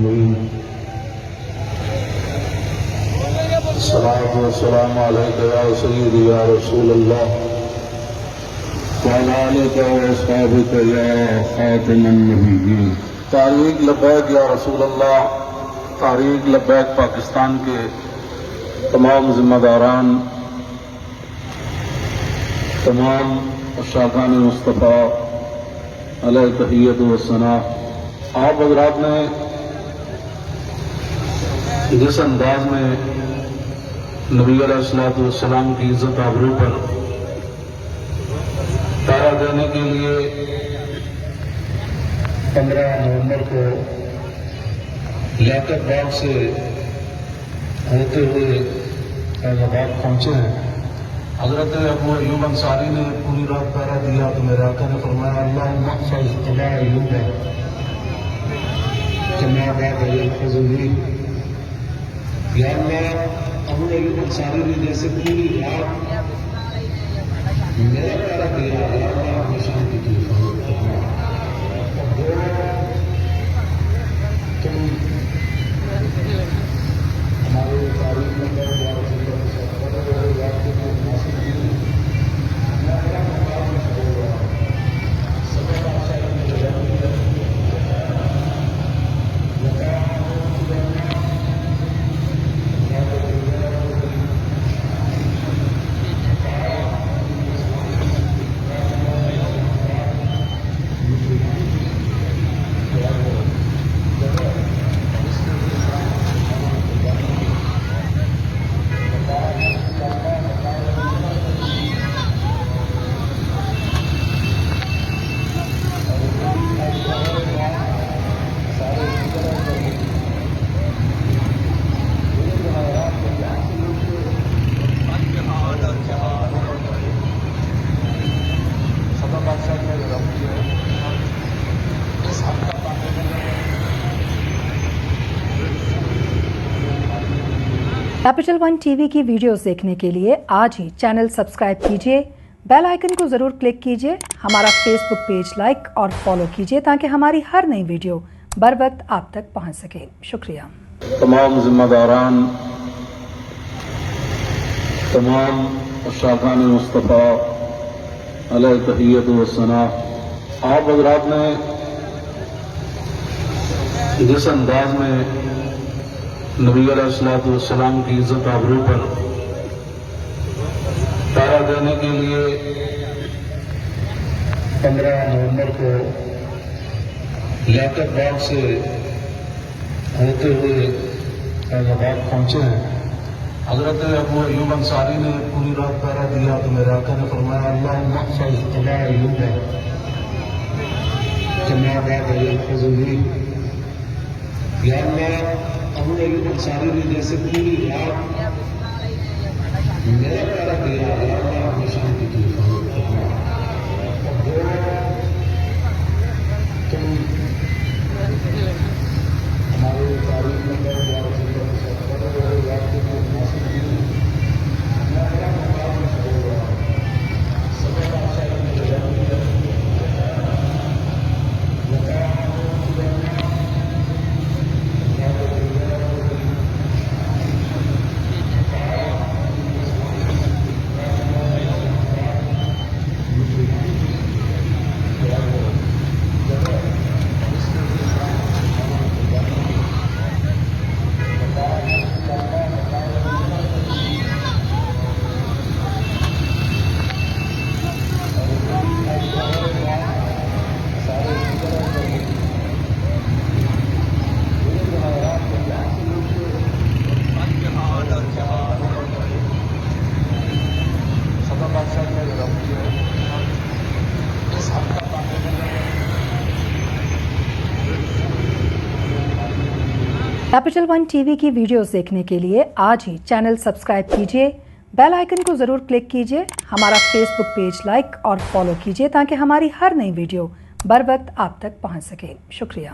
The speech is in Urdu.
المسلمين الصلاة والسلام عليك يا سيدي يا رسول الله وعلى آلك وأصحابك يا خاتم النبيين. تحریک لبیک یا رسول اللہ، تحریک لبیک پاکستان کے تمام ذمہ داران، تمام اشاقان مصطفیٰ علیہ تحیت و ثنا. آپ حضرات نے جس انداز میں نبی علیہ الصلوۃ والسلام کی عزت آبرو پر پہرا دینے کے لیے 15 نومبر کو لیاقت باغ سے ہوتے ہوئے فیض آباد پہنچے ہیں. حضرت ابو ایوب انصاری نے پوری رات پہرا دیا تو میرے آقا نے فرمایا اللہم احفظ ابا ایوب کما بات یحفظنی. یا اللہ ابو ایوب انصاری نے جیسے پوری رات میرا پہرا دیا، یا اللہ ہمیشہ کی حفاظت کرنا. تم ہمارے تاریخ میں کیپٹل ون ٹی وی کی ویڈیوز دیکھنے کے لیے آج ہی چینل سبسکرائب کیجیے، بیل آئیکن کو ضرور کلک کیجیے، ہمارا فیس بک پیج لائک اور فالو کیجیے تاکہ ہماری ہر نئی ویڈیو بر وقت آپ تک پہنچ سکے. شکریہ. تمام ذمہ داران، تمام اشاقان مصطفیٰ علیہ تحیت و ثنا. آپ حضرات نے جس انداز میں نبی علیہ الصلوۃ والسلام کی عزت آبرو پر پہرا دینے کے لیے 15 نومبر کو لیاقت باغ سے ہوتے ہوئے فیض آباد پہنچے ہیں. حضرت ابو ایوب انصاری نے پوری رات پہرا دیا تو میرے آقا نے فرمایا اللہم احفظ ابا ایوب کما بات یحفظنی. یا اللہ ابو ایوب انصاری نے جیسے پوری رات میرا پہرا دیا، یا اللہ ہمیشہ کی حفاظت کرنا. تم ہمارے تاریخ میں کیپٹل ون ٹی وی کی ویڈیوز دیکھنے کے لیے آج ہی چینل سبسکرائب کیجیے، بیل آئیکن کو ضرور کلک کیجیے، ہمارا فیس بک پیج لائک اور فالو کیجیے تاکہ ہماری ہر نئی ویڈیو بر وقت آپ تک پہنچ سکے. شکریہ.